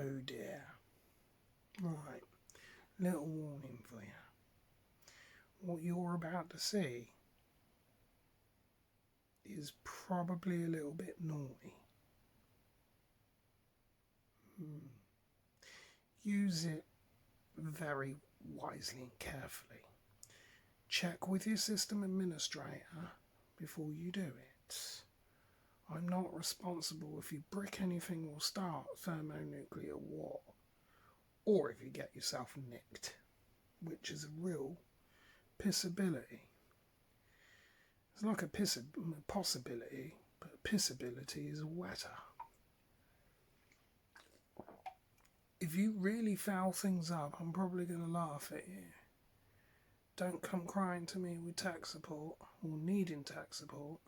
Oh dear. Right, little warning for you. What you're about to see is probably a little bit naughty. Use it very wisely and carefully. Check with your system administrator before you do it. I'm not responsible if you brick anything or start thermonuclear war, or if you get yourself nicked, which is a real possibility. It's like a possibility, but pissability is wetter. If you really foul things up, I'm probably going to laugh at you. Don't come crying to me with tech support or needing tech support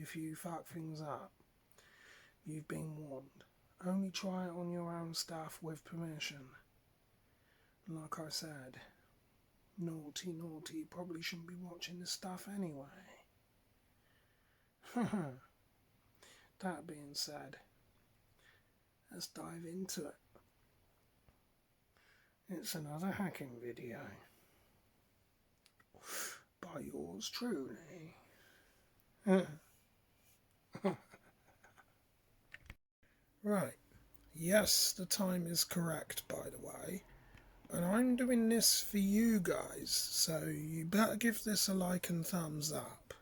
if you fuck things up. You've been warned. Only try it on your own stuff with permission. Like I said, naughty, probably shouldn't be watching this stuff anyway. That being said, let's dive into it. It's another hacking video by yours truly. Right, yes, the time is correct, by the way, and I'm doing this for you guys, so you better give this a like and thumbs up.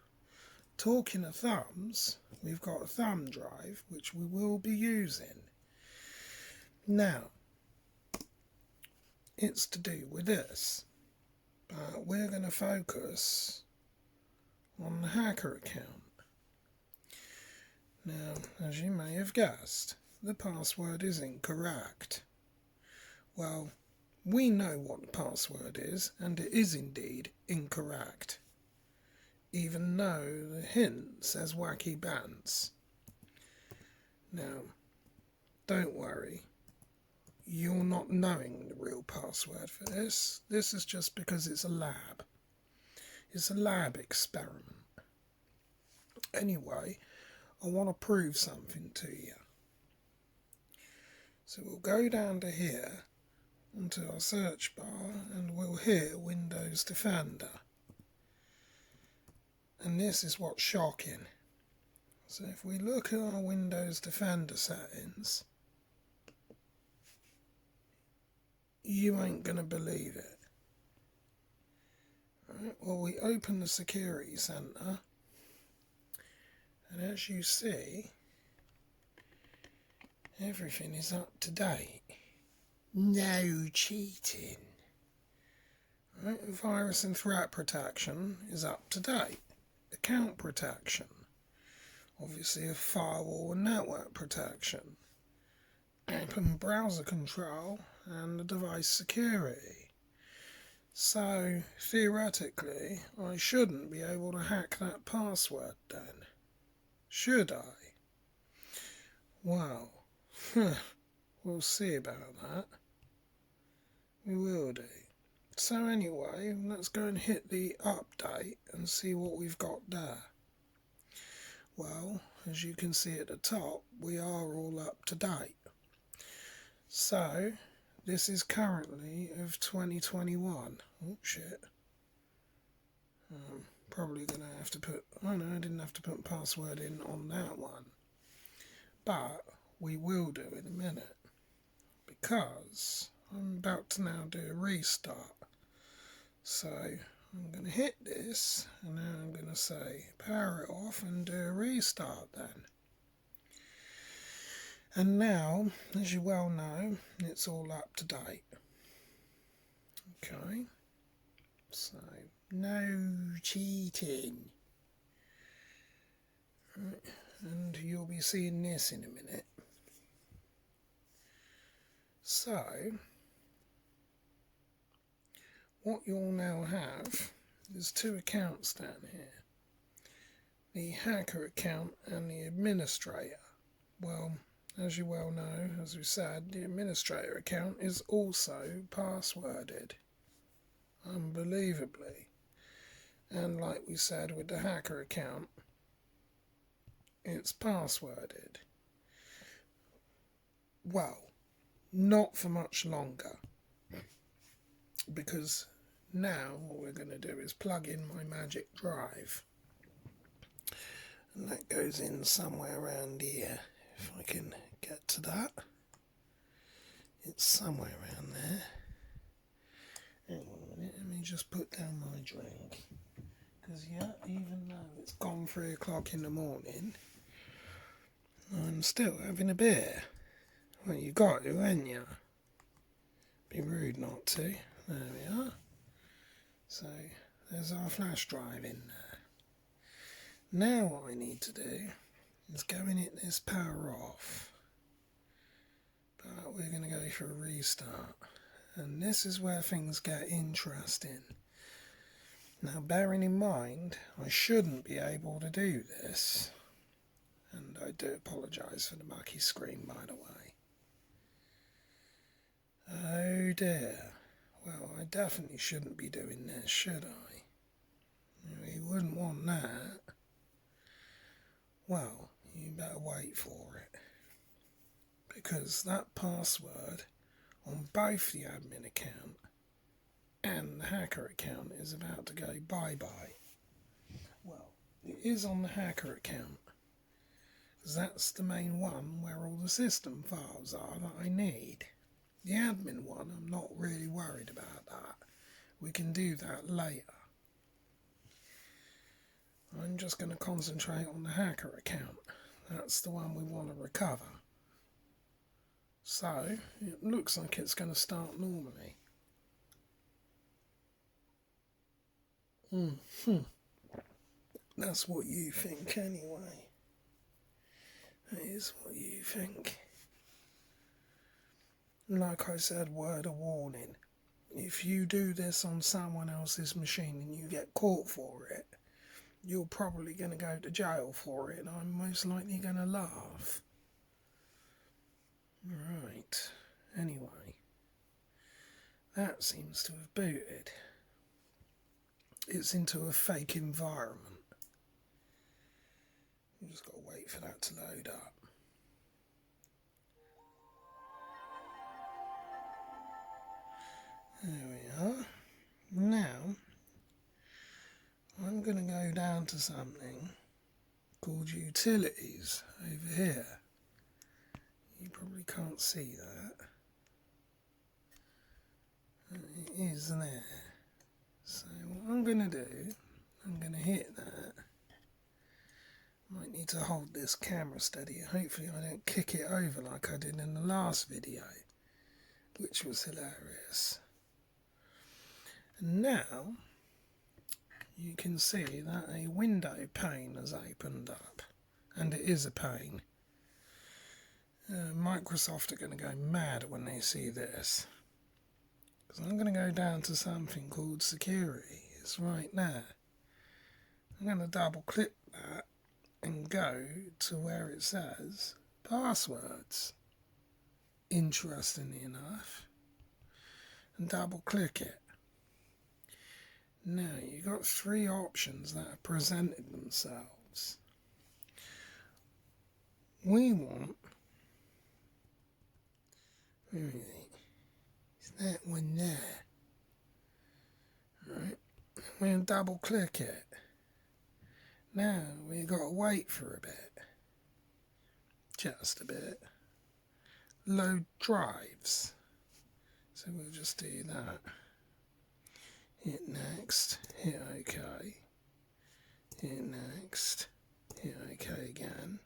Talking of thumbs, we've got a thumb drive which we will be using. Now, it's to do with this, but we're going to focus on the hacker account. Now, as you may have guessed, the password is incorrect. Well, we know what the password is, and it is indeed incorrect, even though the hint says wacky bants. Now, don't worry, you're not knowing the real password for this. This is just because it's a lab. It's a lab experiment. Anyway, I want to prove something to you. So we'll go down to here, onto our search bar, and we'll hit Windows Defender. And this is what's shocking. So if we look at our Windows Defender settings, you ain't gonna believe it. Right, well, we open the Security Center, and as you see, everything is up to date. No cheating. Right, virus and threat protection is up to date. Account protection, obviously a firewall and network protection, open browser control, and the device security. So theoretically, I shouldn't be able to hack that password then, should I? Well, we'll see about that. We will do. So anyway, let's go and hit the update and see what we've got there. Well, as you can see at the top, we are all up to date. So, this is currently of 2021. Oh shit. Probably going to have to put, oh no, I didn't have to put password in on that one. But we will do in a minute, because I'm about to now do a restart. So I'm going to hit this, and now I'm going to say power it off and do a restart then. And now, as you well know, it's all up to date. Okay, so no cheating. Right. And you'll be seeing this in a minute. So, what you'll now have is two accounts down here. The hacker account and the administrator. Well, as you well know, as we said, the administrator account is also passworded. Unbelievably. And like we said with the hacker account, it's passworded. Well, not for much longer, because now what we're going to do is plug in my magic drive, and that goes in somewhere around here. If I can get to that, it's somewhere around there. Hang on a minute, let me just put down my drink, because yeah, even though it's gone 3 o'clock in the morning, I'm still having a beer. Well, you got to, ain't you? Be rude not to. There we are. So there's our flash drive in there. Now what I need to do is go and hit this power off. But we're going to go for a restart. And this is where things get interesting. Now, bearing in mind, I shouldn't be able to do this. And I do apologise for the mucky screen, by the way. Oh dear. Well, I definitely shouldn't be doing this, should I? You wouldn't want that. Well, you better wait for it. Because that password on both the admin account and the hacker account is about to go bye-bye. Well, it is on the hacker account, because that's the main one where all the system files are that I need. The admin one, I'm not really worried about that. We can do that later. I'm just going to concentrate on the hacker account. That's the one we want to recover. So, it looks like it's going to start normally. That's what you think anyway. That is what you think. Like I said, word of warning. If you do this on someone else's machine and you get caught for it, you're probably going to go to jail for it, and I'm most likely going to laugh. Right. Anyway, that seems to have booted. It's into a fake environment. You just got to wait for that to load up. There we are. Now, I'm going to go down to something called utilities over here. You probably can't see that. It is there. So what I'm going to do, I'm going to hit that. Might need to hold this camera steady. Hopefully I don't kick it over like I did in the last video, which was hilarious. And now you can see that a window pane has opened up, and it is a pane. Microsoft are going to go mad when they see this, because I'm going to go down to something called security. It's right there. I'm going to double click that and go to where it says passwords, interestingly enough, and double click it. Now you've got 3 options that have presented themselves. We want, where is it? It's that one there. Right, we're going to double click it. Now we've got to wait for a bit. Just a bit. Load drives. So we'll just do that. Hit next, hit OK, hit next, hit OK again,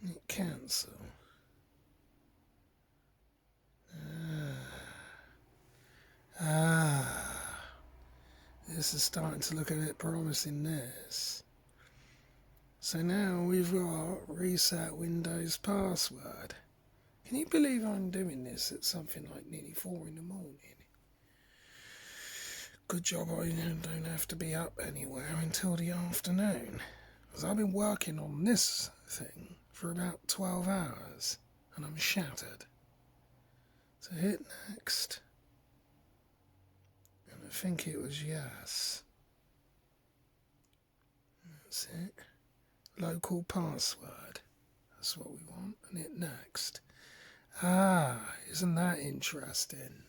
hit cancel. This is starting to look a bit promising, this. So now we've got reset Windows password. Can you believe I'm doing this at something like nearly 4 in the morning? Good job I don't have to be up anywhere until the afternoon, because I've been working on this thing for about 12 hours and I'm shattered. So hit next, and I think it was yes. That's it. Local password, that's what we want, and hit next. Ah, isn't that interesting?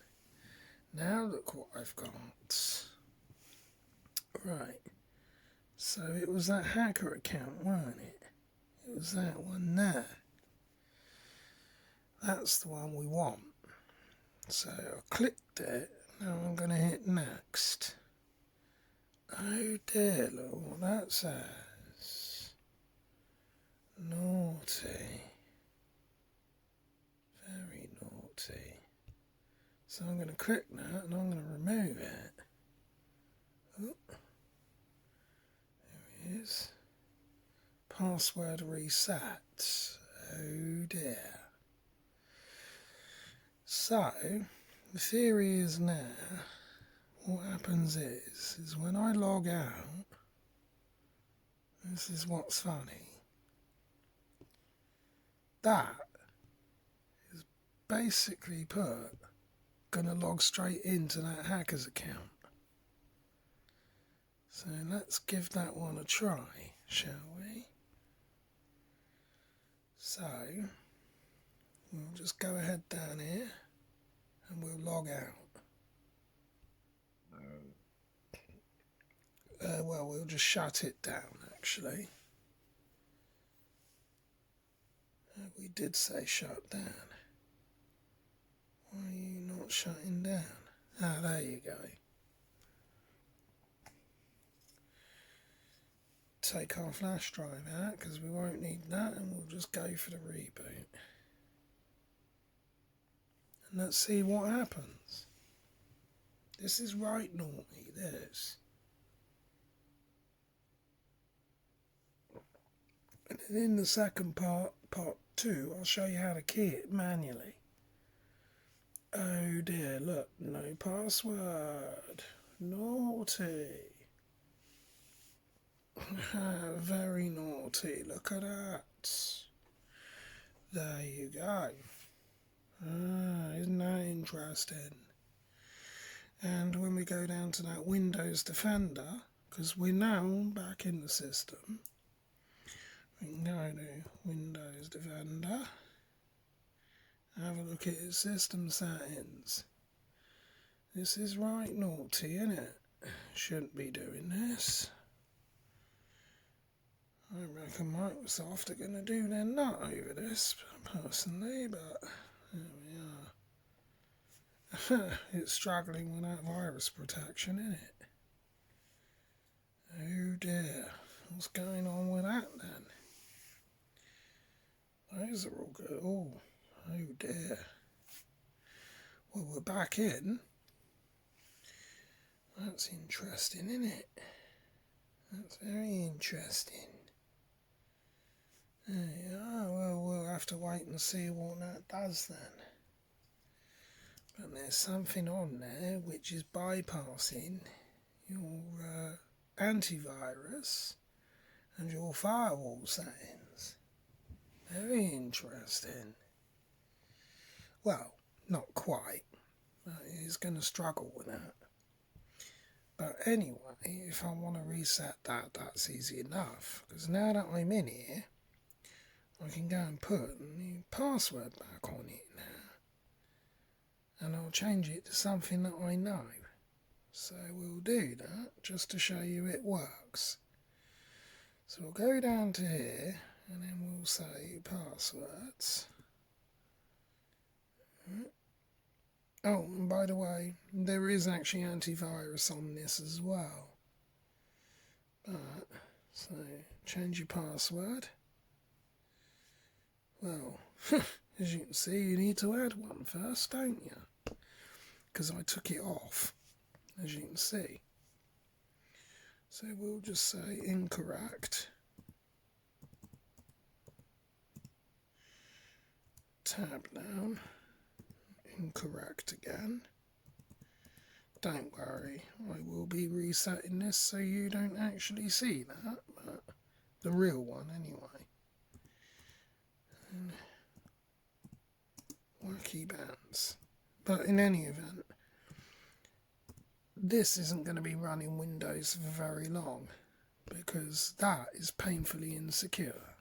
Now look what I've got. Right, so it was that hacker account, weren't it? It was that one there. That's the one we want. So I clicked it, now I'm going to hit next. Oh dear, look what that says. Naughty. Very naughty. So I'm going to click that and I'm going to remove it. Oh, there it is. Password reset. Oh dear. So, the theory is now, what happens is when I log out, this is what's funny, that is basically gonna log straight into that hacker's account. So let's give that one a try, shall we? So, we'll just go ahead down here and we'll log out. Well, we'll just shut it down actually. We did say shut down. Why are you not shutting down? Ah, there you go. Take our flash drive out because we won't need that, and we'll just go for the reboot. And let's see what happens. This is right naughty, this. And then in the second part 2, I'll show you how to key it manually. Oh dear, look, no password. Naughty. Very naughty, look at that. There you go. Ah, isn't that interesting? And when we go down to that Windows Defender, because we're now back in the system, we can go to Windows Defender, have a look at its system settings. This is right naughty, isn't it? Shouldn't be doing this. I reckon Microsoft are going to do their nut over this, personally, but there we are. It's struggling with that virus protection, isn't it? Oh dear, what's going on with that then? Those are all good. Oh dear. Well, we're back in. That's interesting, isn't it? That's very interesting. There you are. Well, we'll have to wait and see what that does then. But there's something on there which is bypassing your antivirus and your firewall settings. Very interesting. Well, not quite. It's going to struggle with that. But anyway, if I want to reset that, that's easy enough. Because now that I'm in here, I can go and put a new password back on it now. And I'll change it to something that I know. So we'll do that just to show you it works. So we'll go down to here and then we'll say passwords. Oh, and by the way, there is actually antivirus on this as well. But, so change your password. Well, as you can see, you need to add one first, don't you? Because I took it off, as you can see. So we'll just say incorrect. Tab down. Incorrect again. Don't worry, I will be resetting this so you don't actually see that, but the real one anyway. And wacky bands. But in any event, this isn't going to be running Windows for very long because that is painfully insecure.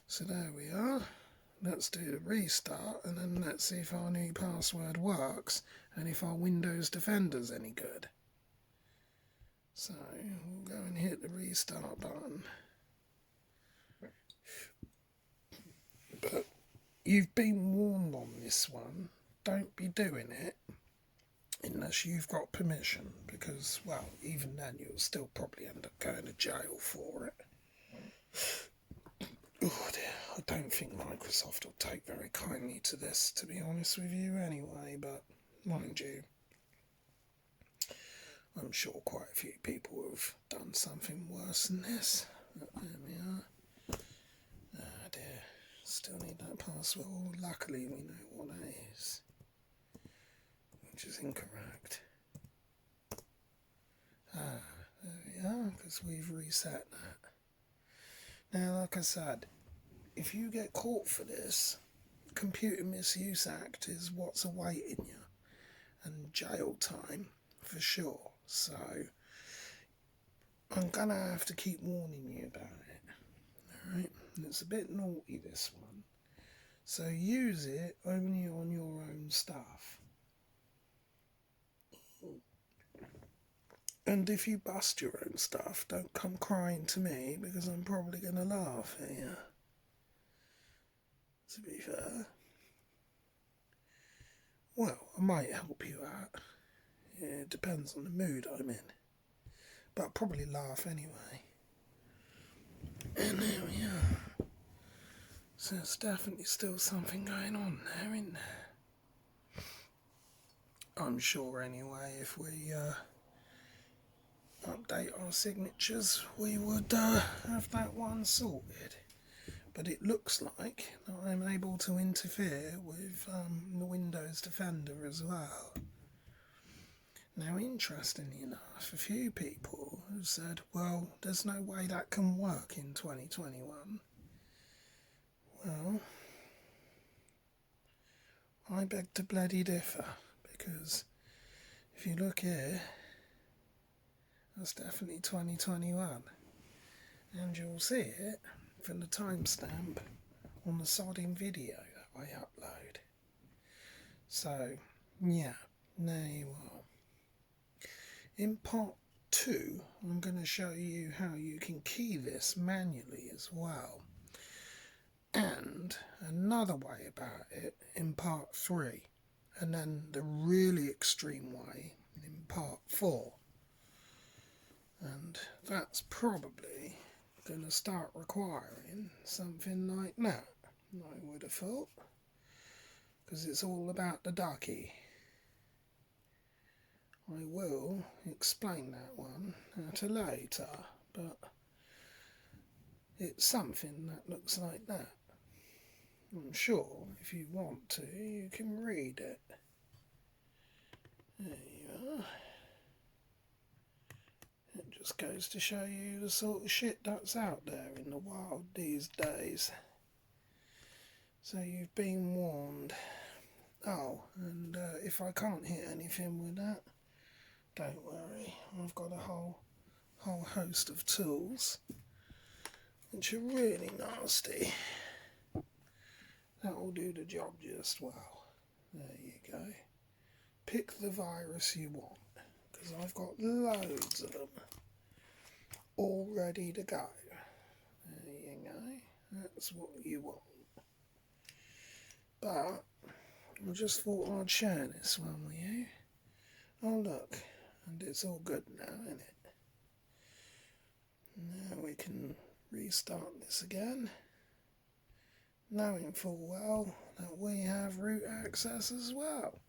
So there we are. let's do the restart, and then let's see if our new password works and if our Windows Defender's any good. So we'll go and hit the restart button. But you've been warned on this one. Don't be doing it unless you've got permission, because, well, even then you'll still probably end up going to jail for it. Oh dear, I don't think Microsoft will take very kindly to this, to be honest with you anyway, but mind you, I'm sure quite a few people have done something worse than this. There we are. Ah dear, still need that password. Luckily we know what that is, which is incorrect. Ah, there we are, because we've reset that. Now, like I said, if you get caught for this, Computer Misuse Act is what's awaiting you, and jail time for sure. So I'm gonna have to keep warning you about it. Alright, it's a bit naughty, this one, so use it only on your own stuff. And if you bust your own stuff, don't come crying to me, because I'm probably going to laugh at you. To be fair. Well, I might help you out. Yeah, it depends on the mood I'm in. But I'll probably laugh anyway. And there we are. So there's definitely still something going on there, isn't there? I'm sure anyway, if we update our signatures, we would have that one sorted. But it looks like that I'm able to interfere with the Windows Defender as well. Now, interestingly enough, a few people have said, well, there's no way that can work in 2021. Well, I beg to bloody differ, because if you look here, that's definitely 2021, and you'll see it from the timestamp on the sodding video that I upload. So, yeah, there you are. In part 2, I'm going to show you how you can key this manually as well, and another way about it in part 3, and then the really extreme way in part 4. And that's probably going to start requiring something like that, I would have thought, because it's all about the ducky. I will explain that one at a later, but it's something that looks like that. I'm sure if you want to, you can read it. There you are. It just goes to show you the sort of shit that's out there in the wild these days. So you've been warned. Oh, and if I can't hit anything with that, don't worry. I've got a whole host of tools which are really nasty. That'll do the job just well. There you go. Pick the virus you want, because I've got loads of them all ready to go. There you go. That's what you want. But I just thought I'd share this one with you. Oh look, and it's all good now, isn't it? Now we can restart this again, knowing full well that we have root access as well.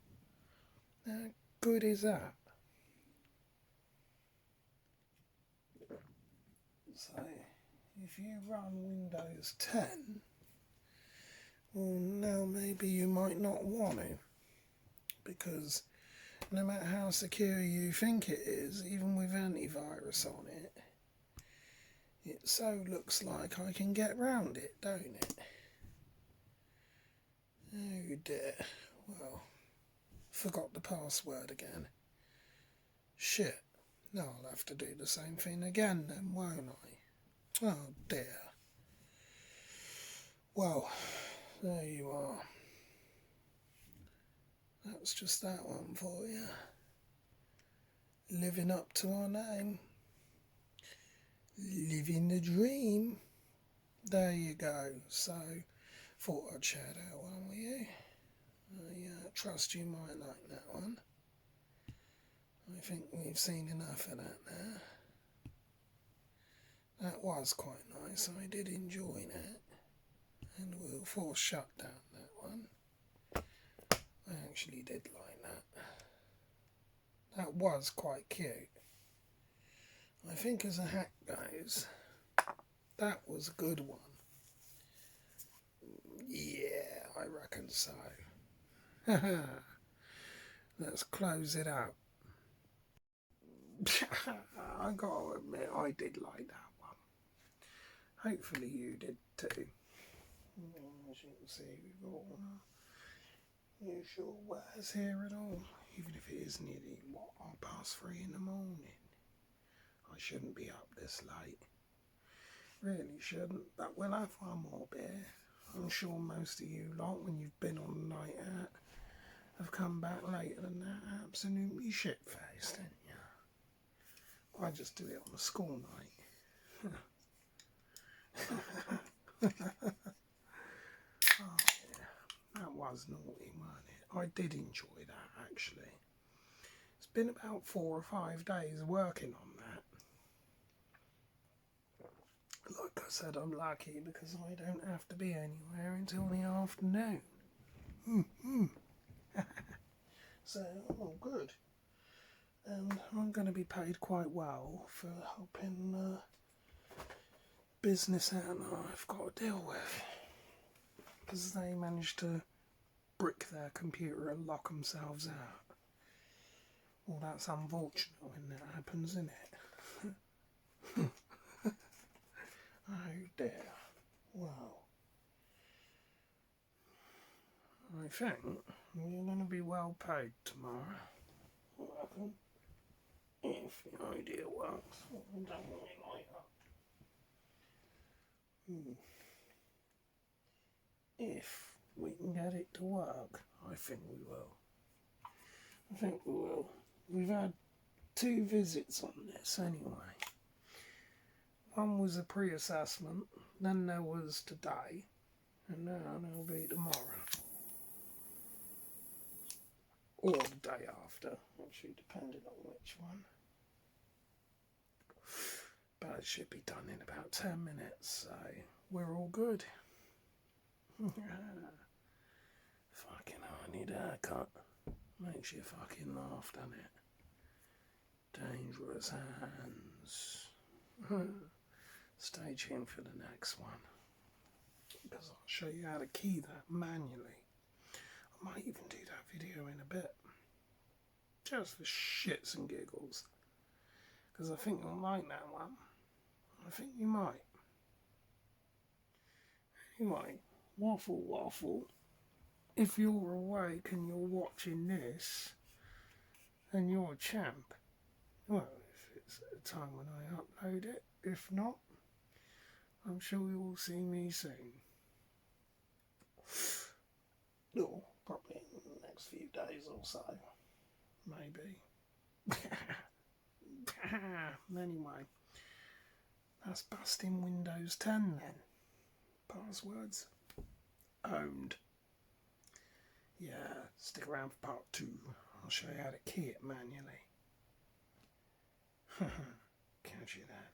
How good is that? So, if you run Windows 10, well, now maybe you might not want to, because no matter how secure you think it is, even with antivirus on it, it so looks like I can get round it, don't it? Oh dear. Well, forgot the password again. Shit. No, I'll have to do the same thing again then, won't I? Oh dear. Well, There you are. That's just that one for you. Living up to our name. Living the dream. There you go. So, thought I'd share that one with you. I trust you might like that one. I think we've seen enough of that now. That was quite nice. I did enjoy that. And we'll force shut down that one. I actually did like that. That was quite cute. I think as a hack goes, that was a good one. Yeah, I reckon so. Let's close it out. I gotta admit, I did like that one. Hopefully you did too. As you can see, we've got all our usual wares here and all. Even if it is nearly, 3:30 in the morning. I shouldn't be up this late. Really shouldn't, but we'll have one more beer. I'm sure most of you lot, when you've been on a night out, have come back later than that, absolutely shit-faced, haven't you? I just do it on a school night. Oh yeah, that was naughty, wasn't it? I did enjoy that, actually. It's been about 4 or 5 days working on that. Like I said, I'm lucky because I don't have to be anywhere until the afternoon. So, all good. And I'm going to be paid quite well for helping business out I've got to deal with. Because they managed to brick their computer and lock themselves out. Well, that's unfortunate when that happens, isn't it? Oh dear. Well, I think we're going to be well paid tomorrow. I reckon. If the idea works. I don't really like that. If we can get it to work, I think we will. I think we will. We've had 2 visits on this anyway. One was a pre-assessment, then there was today, and now there'll be tomorrow. Or the day after, actually, depending on which one. But it should be done in about 10 minutes, so we're all good. Fucking hell, I need a haircut. Makes you fucking laugh, doesn't it? Dangerous hands. Stay tuned for the next one. Because I'll show you how to key that manually. I might even do that video in a bit. Just for shits and giggles. Because I think you'll like that one. I think you might. Anyway, waffle. If you're awake and you're watching this, then you're a champ. Well, if it's at a time when I upload it. If not, I'm sure you'll see me soon. Or probably in the next few days or so. Maybe. Anyway, that's busting Windows 10 then. Passwords owned. Yeah, stick around for part 2. I'll show you how to key it manually. Catch you then.